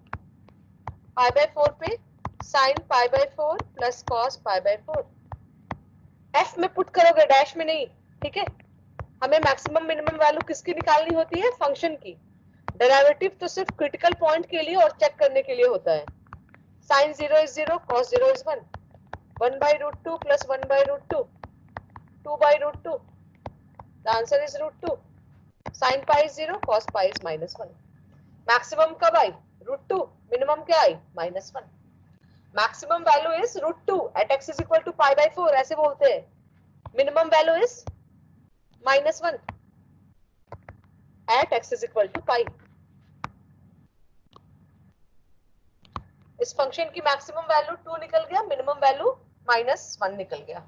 pi by 4 पे sine pi by 4 plus cos pi by 4। f में पुट करोगे, डैश में नहीं, ठीक है? हमें मैक्सिमम मिनिमम वैल्यू किसकी निकालनी होती है? फंक्शन की। डेरिवेटिव तो सिर्फ क्रिटिकल पॉइंट के लिए और चेक करने के लिए होता है। Sine 0 is 0, cos 0 is 1, 1 by root 2 plus 1 by root 2, 2 by root 2, the answer is root 2। Sine pi is 0, cos pi is -1। Maximum कब आई? रूट 2। मिनिमम क्या आई? -1। Maximum value is root 2 at x is equal to pi by 4, ऐसे बोलते हैं। Minimum value is -1 at x is equal to पाई। इस function की maximum value 2 निकल गया, मिनिमम वैल्यू -1 निकल गया।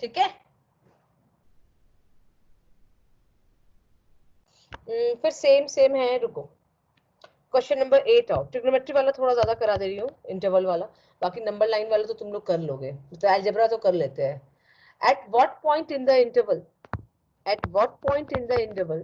ठीक है? फिर सेम है, रुको क्वेश्चन नंबर 8 आओ। ट्रिग्नोमेट्री वाला थोड़ा ज्यादा करा दे रही हूँ, इंटरवल वाला, बाकी नंबर लाइन वाला तो तुम लोग कर लोगे, तो अलजेब्रा तो कर लेते हैं। At what point in the interval, at what point in the interval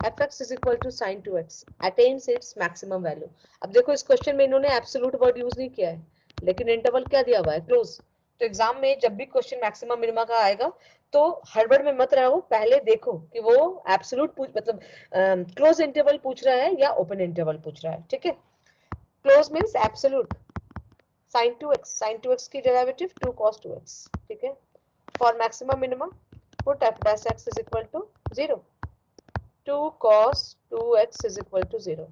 fx is equal to sin 2x attains its maximum value। अब देखो इस क्वेश्चन में इन्होंने एब्सोल्यूट वर्ड यूज नहीं किया है लेकिन इंटरवल क्या दिया हुआ है? क्लोज। तो एग्जाम में जब भी क्वेश्चन मैक्सिमम मिनिमा का आएगा तो हड़बड़ में मत रहो, पहले देखो कि वो एब्सोल्यूट मतलब क्लोज इंटरवल पूछ रहा है या ओपन इंटरवल पूछ रहा है, ठीक है? Close means absolute. sin 2x की डेरिवेटिव 2 cos 2x, ठीक है? फॉर maximum minimum put f dash x is equal to 0, 2 cos 2x is equal to 0,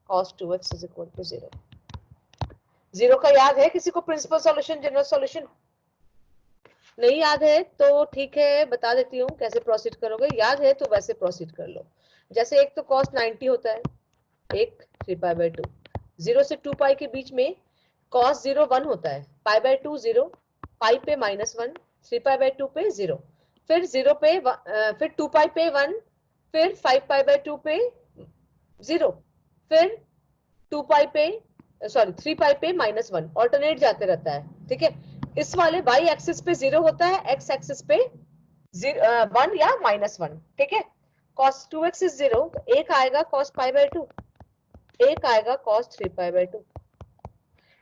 cos 2x is equal to 0. 0 का याद है किसी को प्रिंसिपल सॉल्यूशन, जनरल सॉल्यूशन? नहीं याद है तो ठीक है, बता देती हूँ कैसे प्रोसीड करोगे। याद है तो वैसे प्रोसीड कर लो। जैसे एक तो cos 90 होता है, एक 3π/2। 0 से 2π के बीच में cos 0 1 होता है, π/2 0, पाई पे -1, 3π/2 पे 0, फिर 0 पे फिर 2π पे 1, फिर 5π/2 पे 0, फिर 2π पे 3π पे -1, ऑल्टरनेट जाते रहता है। ठीक है, इस वाले y एक्सिस पे 0 होता है, x एक्सिस पे 1 या -1। ठीक है, cos 2x इज 0, तो एक आएगा cos π/2, एक आएगा cos 3π/2।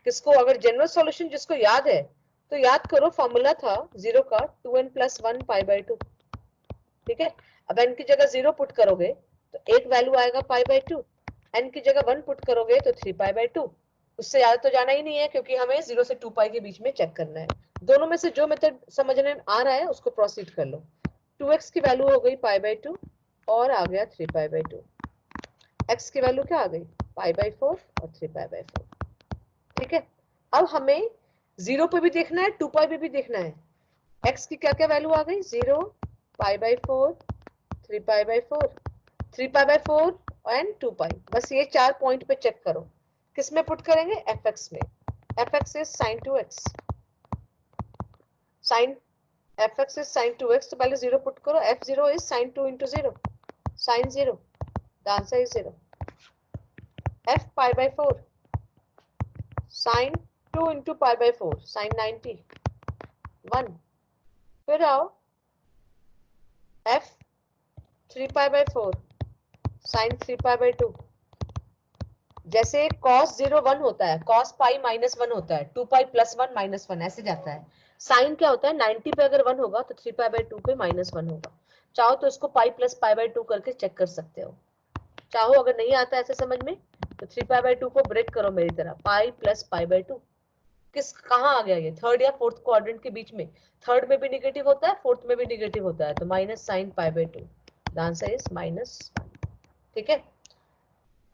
किसको अगर जनरल सॉल्यूशन जिसको याद है तो याद करो, फॉर्मूला था 0 का 2n + 1 π/2। ठीक है, अब n की जगह 0 पुट करोगे तो एक वैल्यू आएगा π/2, n की जगह 1 पुट करोगे तो 3π/2। उससे ज्यादा तो जाना ही नहीं है क्योंकि हमें 0 से 2π के बीच में चेक करना है। दोनों में से जो मेथड समझने आ रहा है उसको प्रोसीड कर लो। 2x की वैल्यू हो गई π/2 और आ गया 3π/2। x की वैल्यू क्या आ गई, π/4 और 3π/4। ठीक है, अब हमें 0 पे भी देखना है, 2π पे भी देखना है। x की क्या क्या वैल्यू आ गई, 0, π/4, 3π/4, 3π/4 एंड 2π। बस ये 4 पॉइंट पे चेक करो। किस में पुट करेंगे, fx में। fx is sin 2x, sin fx is sin 2x, तो पहले 0 पुट करो। f0 is sin 2 into 0, sin 0, the answer is 0। f π/4, sin 2 into π/4, sin 90, 1। फिर आओ f 3π/4, sin 3π/2। जैसे cos 0 1 होता है, cos π -1 होता है, 2π + 1 -1 ऐसे जाता है। sin क्या होता है, 90 पे अगर 1 होगा तो 3π/2 पे -1 होगा। चाहो तो इसको π + π/2 करके चेक कर सकते हो। चाहो अगर नहीं आता ऐसे समझ में तो 3π/2 को ब्रेक करो मेरी तरह, π + π/2। किस कहाँ आ गया ये, थर्ड या फोर्थ क्वाड्रेंट के बीच में। थर्ड में भी निगेटिव होता है, फोर्थ में भी निगेटिव होता है, तो -sin π/2, द आंसर इज -1। ठीक है,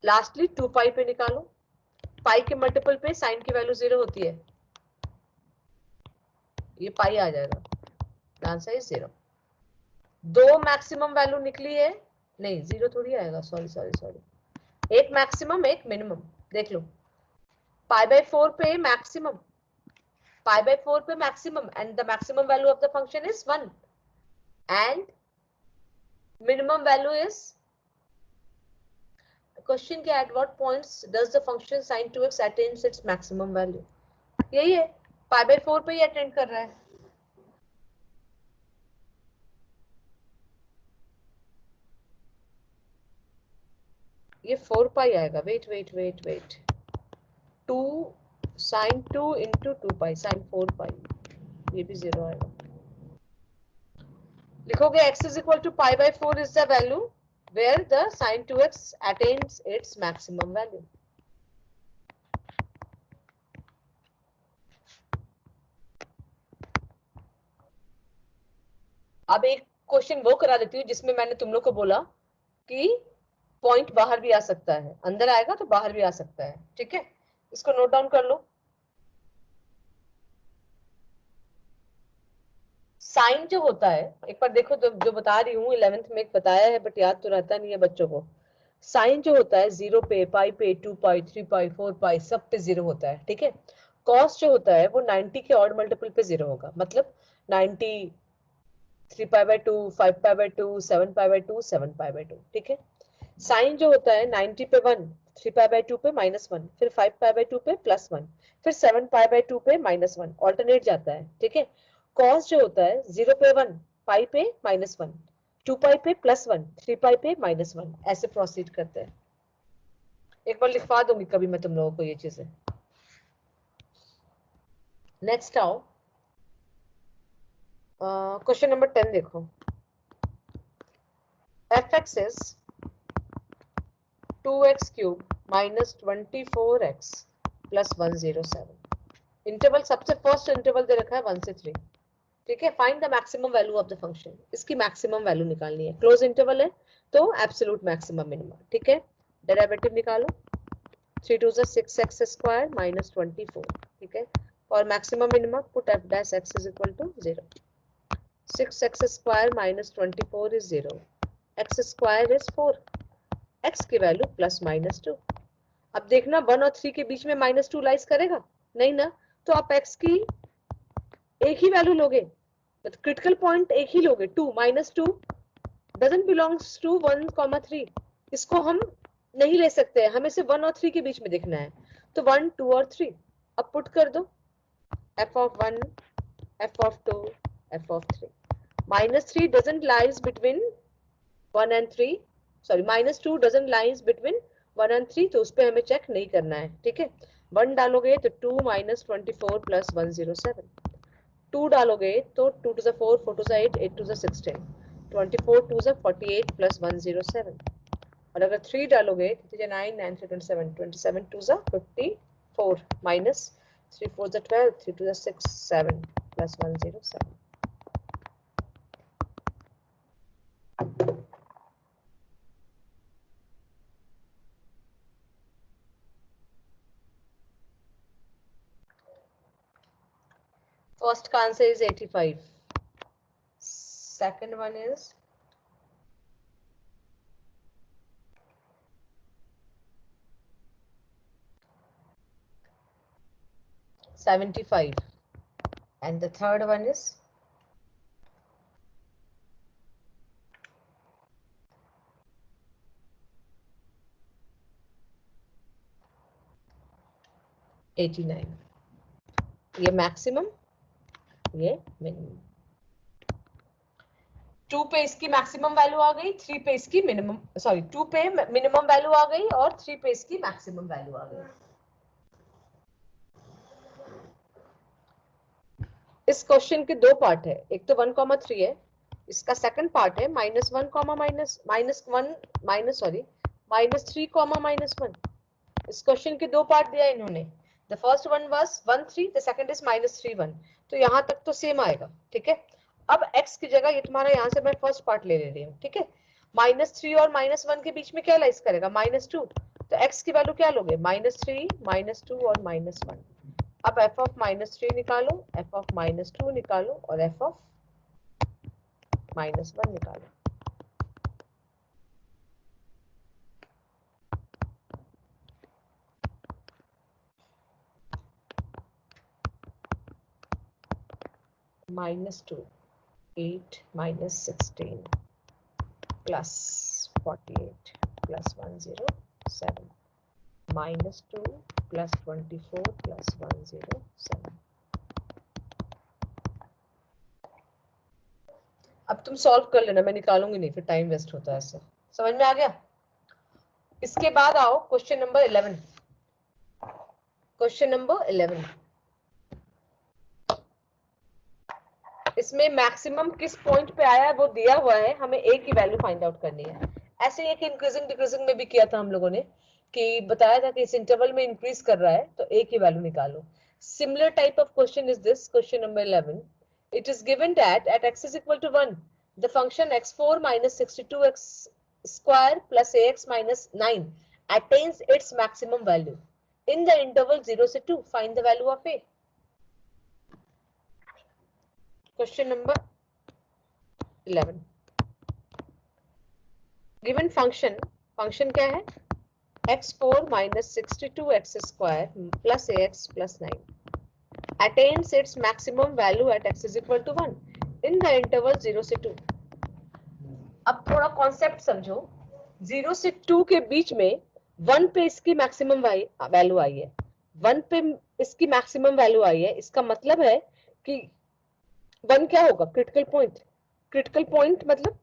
लास्टली 2π पे निकालो। पाई के मल्टीपल पे साइन की वैल्यू 0 होती है, ये पाई आ जाएगा, द आंसर इज 0। दो मैक्सिमम वैल्यू निकली है, नहीं 0 थोड़ी आएगा, सॉरी। एक मैक्सिमम एक मिनिमम, देख लो। π/4 पे मैक्सिमम, π/4 पे maximum, and the maximum value of the function is 1, and minimum value is, question क्या, at what points does the function sin 2x attains its maximum value? यही है, π/4 पे ही अटेंड कर रहा है। ये 4π आएगा, वेट 2 sin 2 into 2π, sin 4π, ये भी 0 आएगा। लिखोगे x is equal to π/4 is the value where the sin 2x attains its maximum value। अब एक क्वेश्चन वो करा देती हूँ जिसमें मैंने तुम लोग को बोला कि पॉइंट बाहर भी आ सकता है, अंदर आएगा तो बाहर भी आ सकता है। ठीक है, इसको नोट डाउन कर लो। साइन जो होता है, एक बार देखो तो जो बता रही हूँ 11th में बताया है बट याद तो रहता नहीं है बच्चों को। साइन जो होता है 0 पे, पाई पे, 2π, 3π, 4π सब पे 0 होता है। ठीक है, कॉस जो होता है वो 90 के ऑड मल्टीपल पे 0 होगा, मतलब 90, 3π/2, 5π/2, 7π/2, 7π/2। ठीक है, साइन जो होता है 90 पे 1, 3π/2 पे -1, फिर 5π/2 पे +1, फिर 7π/2 पे -1, ऑल्टरनेट जाता है। ठीक है, कॉस जो होता है 0 पे 1, पाई पे -1, 2π पे +1, 3π पे -1, ऐसे प्रोसीड करते हैं। एक बार लिखवा दूंगी कभी मैं तुम लोगों को ये चीजें। नेक्स्ट आओ, क्वेश्चन नंबर 10 देखो। fx is 2x cube minus 24x plus 107। Interval सबसे फर्स्ट इंटरवल दे रखा है 1 से 3। ठीक है, find the maximum value of the function, इसकी मैक्सिमम वैल्यू निकालनी है, क्लोज इंटरवल है तो एब्सोल्यूट मैक्सिमम मिनिमम। ठीक है, डेरिवेटिव निकालो, 3 2 6x स्क्वायर माइनस 24। ठीक है, और maximum minimum put f dash x is equal to 0, 6x square minus 24 is 0, x square is 4, x की वैल्यू प्लस माइनस 2। अब देखना 1 और 3 के बीच में माइनस 2 लाइज करेगा नहीं ना, तो आप x की एक ही वैल्यू लोगे, क्रिटिकल पॉइंट एक ही लोगे, 2 माइनस 2 डजंट बिलोंग्स टू 1, 3, इसको हम नहीं ले सकते हैं, हमें सिर्फ 1 और 3 के बीच में देखना है, तो 1 2 और 3 अब पुट कर दो, f of 1 f of 2 f of 3, minus 3 doesn't lies between 1 and 3, sorry minus 2 doesn't lies between 1 and 3, तो उस पे हमें चेक नहीं करना है। ठीक है, 1 डालोगे तो 2 minus 24 plus 107, 2 डालोगे तो 2 to the 4 4 to the 8 8 to the 16, 24 to the 48 plus 107, और अगर 3 डालोगे तो 9 9 3 27 27 to the 54 minus 3 4 the 12 3 to the 6 7 plus 107। First answer is 85. Second one is 75, and the third one is 89। ये मैक्सिमम, ये मिनिमम, 2 पे इसकी मैक्सिमम वैल्यू आ गई, 3 पे इसकी मिनिमम, सॉरी 2 पे मिनिमम वैल्यू आ गई और 3 पे इसकी मैक्सिमम वैल्यू आ गई। इस क्वेश्चन के दो पार्ट है, एक तो 1,3 है, इसका सेकंड पार्ट है -3, इस क्वेश्चन के दो पार्ट दिया इन्होंने, the first one was 1 3, the second is -3 1, तो यहाँ तक तो सेम आएगा। ठीक है, अब x की जगह ये तुम्हारा यहाँ से मैं फर्स्ट पार्ट ले रही हूँ। ठीक है, -3 और -1 के बीच में क्या लाइज करेगा, -2, तो x की वैल्यू क्या लोगे, -3 -2 और -1। अब f of -3 निकालो, f of -2 निकालो और f of -1 निकालो। -2 8 -16 plus 48 plus 107 -2 plus 24 plus 107। अब तुम सॉल्व कर लेना, मैं निकालूंगी नहीं, फिर टाइम वेस्ट होता है ऐसे। समझ में आ गया? इसके बाद आओ क्वेश्चन नंबर 11। क्वेश्चन नंबर 11, इसमें मैक्सिमम किस पॉइंट पे आया है वो दिया हुआ है, हमें a की वैल्यू फाइंड आउट करनी है। ऐसे एक इंक्रीजिंग डिक्रीजिंग में भी किया था हम लोगों ने, कि बताया था कि इस इंटरवल में इंक्रीज कर रहा है तो a की वैल्यू निकालो। Similar type of question is this question number 11। It is given that at x is equal to 1 the function x4 minus 62x square plus ax minus 9 attains its maximum value in the interval 0 से 2, find the value of a। Question number 11, given function क्या है, x4 minus 62x square plus ax plus 9 attains its maximum value at x is equal to 1 in the interval 0 से 2। अब थोड़ा concept समझो, 0 से 2 के बीच में 1 पे इसकी मैक्सिमम वैल्यू आई है, 1 पे इसकी मैक्सिमम वैल्यू आई है, इसका मतलब है कि 1 क्या होगा, क्रिटिकल पॉइंट। क्रिटिकल पॉइंट मतलब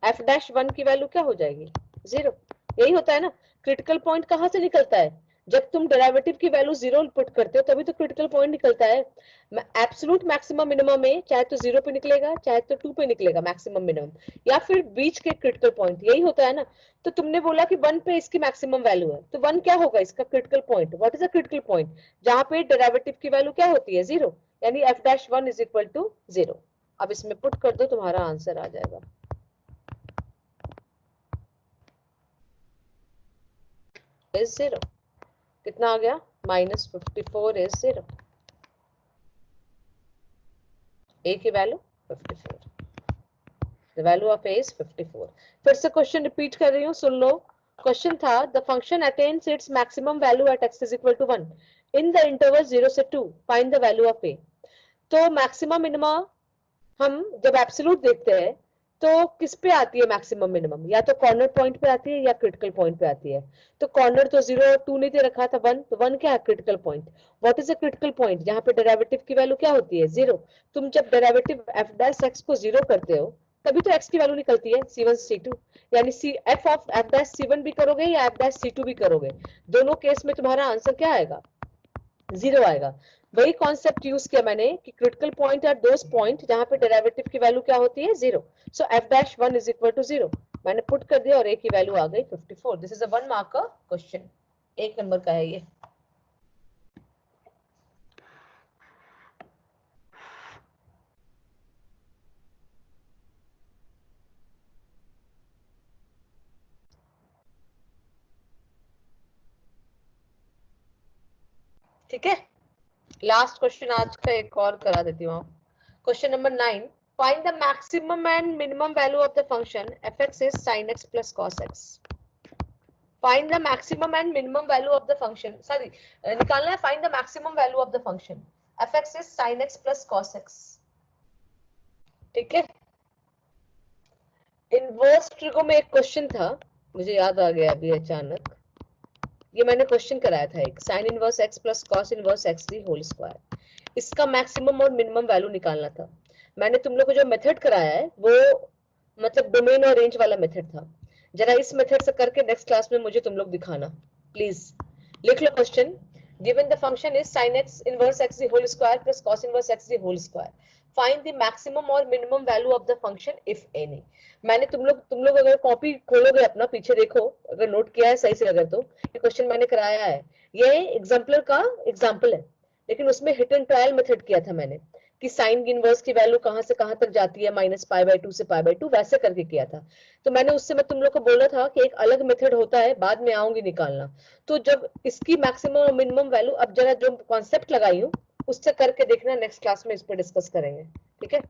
f dash 1 की वैल्यू क्या हो जाएगी, 0। यही होता है ना, क्रिटिकल पॉइंट कहां से निकलता है, जब तुम डेरिवेटिव की वैल्यू 0 पुट करते हो तभी तो क्रिटिकल पॉइंट निकलता है। एब्सोल्यूट मैक्सिमम मिनिमम में चाहे तो 0 पे निकलेगा, चाहे तो 2 पे निकलेगा मैक्सिमम मिनिमम, या फिर बीच के क्रिटिकल पॉइंट, यही होता है ना। तो तुमने बोला कि 1 पे इसकी मैक्सिमम वैल्यू है, तो 1 क्या होगा इसका critical point? What is a critical point? जहां पे डेरिवेटिव की वैल्यू क्या होती है? 0, यानी f'1 इज इक्वल टू 0। अब इसमें पुट कर दो, तुम्हारा आंसर आ जाएगा। इज 0, कितना आ गया? -54 इज 0। a की value 54, the value of a is 54। फिर से क्वेश्चन रिपीट कर रही हूँ, सुन लो। क्वेश्चन था the function attains its maximum value at x is equal to 1 in the interval 0 से 2, find the value of a। तो मैक्सिमम मिनिमा हम जब एब्सोल्यूट देखते हैं तो किस पे आती है मैक्सिमम मिनिमम? या तो कॉर्नर पॉइंट पे आती है या क्रिटिकल पॉइंट पे आती है। तो कॉर्नर तो 0 और 2 नहीं दे रखा था, 1, तो 1 क्या है? Critical point. What is a critical point? जहां पे डेरिवेटिव की वैल्यू क्या होती है? 0। तुम जब डेरिवेटिव f' को 0 करते हो तभी तो x की वैल्यू निकलती है c1 c2, यानी f ऑफ f' c1 भी करोगे या f' c2 भी करोगे, दोनों केस में तुम्हारा आंसर क्या आएगा? 0 आएगा। वही कॉन्सेप्ट यूज किया मैंने कि critical point are those point जहां पे डेरिवेटिव की वैल्यू क्या होती है? 0। So f'1 is equal to 0। मैंने पुट कर दिया और a की वैल्यू आ गई 54। दिस इज अ 1 मार्क का क्वेश्चन, 1 नंबर का है ये। ठीक है, लास्ट क्वेश्चन आज का एक और करा देती हूँ। Question number 9, find the maximum and minimum value of the function f(x) is sin x plus cos x। Find the maximum and minimum value of the function, sorry निकालना है find the maximum value of the function f(x) is sin x plus cos x। ठीक है, inverse trigo में एक question था, मुझे याद आ गया अभी अचानक, ये मैंने क्वेश्चन कराया था एक, sin inverse x plus cos inverse x the whole square. इसका मैक्सिमम और मिनिमम वैल्यू निकालना था। मैंने तुम लोग को जो मेथड कराया है वो मतलब डोमेन और रेंज वाला मेथड था। जरा इस मेथड से करके नेक्स्ट क्लास में मुझे तुम लोग दिखाना प्लीज। लिख लो question, given the function is sin x inverse x the whole square plus cos inverse x the whole square, find the maximum or minimum value of the function if any। मैंने तुम लोग अगर copy खोलोगे अपना पीछे देखो, अगर note किया है सही से अगर, तो ये क्वेश्चन मैंने कराया है, ये एग्जाम्पलर का एग्जाम्पल है, लेकिन उसमें हिट एंड ट्रायल मेथड किया था मैंने कि साइन इनवर्स की वैल्यू कहां से कहां तक जाती है, -π/2 से π/2, वैसे करके किया था। तो मैंने उससे मैं तुम लोग को बोला था कि एक अलग मेथड होता है, बाद में आऊंगी निकालना। तो जब इसकी मैक्सिमम और मिनिमम वैल्यू, अब जरा जो कॉन्सेप्ट लगाई हूँ उससे करके देखना, नेक्स्ट क्लास में इस पर डिस्कस करेंगे। ठीक है,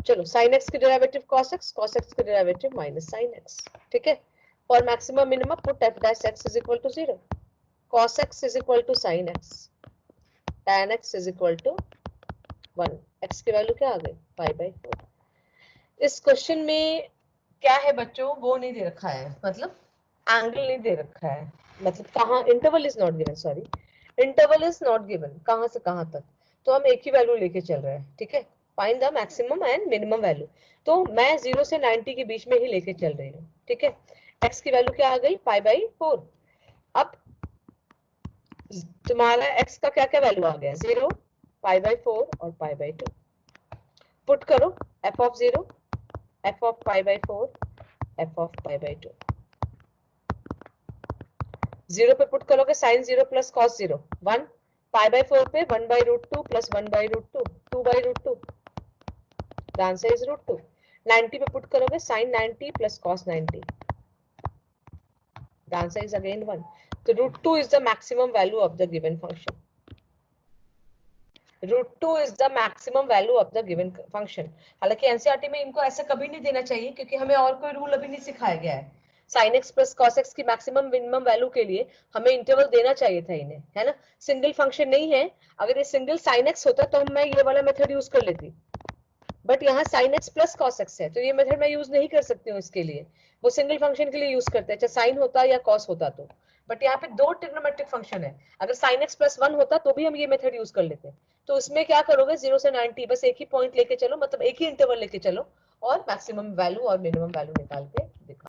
चलो sin x की डेरिवेटिव cos x की डेरिवेटिव -sin x। ठीक है, फॉर maximum minimum put f'(x) is equal to 0, cos x is equal to sin x, tan x is equal to 1, x की वैल्यू क्या आ गई? π/4। इस क्वेश्चन में क्या है बच्चों, वो नहीं दे रखा है, मतलब एंगल नहीं दे रखा है, मतलब कहाँ interval is not given, sorry interval is not given, कहां से कहां तक, तो हम एक ही वैल्यू लेके चल रहे हैं। ठीक है, find the maximum and minimum value, तो मैं 0 से 90 के बीच में ही लेके चल रही हूँ। ठीक है, x की वैल्यू क्या आ गई? π/4। अब तुम्हारा x का क्या क्या वैल्यू आ गया? 0, π/4 और π/2। पुट करो f of 0, f of π/4, f of π/2। 0 पे पुट करोगे sin 0 प्लस cos 0, 1, π/4 पे 1/√2 प्लस 1/√2, 2/√2, द आंसर इज √2। 90 पे पुट करोगे sin 90 plus cos 90, the answer is again 1। तो √2 is the maximum value of the given function, √2 is the maximum value of the given function। हालांकि NCERT में इनको ऐसे कभी नहीं देना चाहिए क्योंकि हमें और कोई रूल अभी नहीं सिखाया गया है। sin x plus cos x की मैक्सिमम मिनिमम वैल्यू के लिए हमें इंटरवल देना चाहिए था इन्हें, है ना। सिंगल फंक्शन नहीं है, अगर ये सिंगल sin x होता तो मैं ये वाला मेथड यूज कर लेती, बट यहाँ sin x plus cos x है तो ये मेथड मैं यूज नहीं कर सकती हूँ इसके लिए, वो सिंगल फंक्शन के लिए यूज करते हैं, चाहे sin होता या cos होता तो। बट यहाँ पे दो ट्रिग्नोमेट्रिक फंक्शन है, अगर sin x प्लस 1 होता तो भी हम ये मेथड यूज कर लेते। तो उसमें क्या करोगे, 0 से 90 बस एक ही पॉइंट लेके चलो, मतलब एक ही इंटरवल लेके चलो और मैक्सिमम वैल्यू और मिनिमम वैल्यू निकाल के दिखाओ।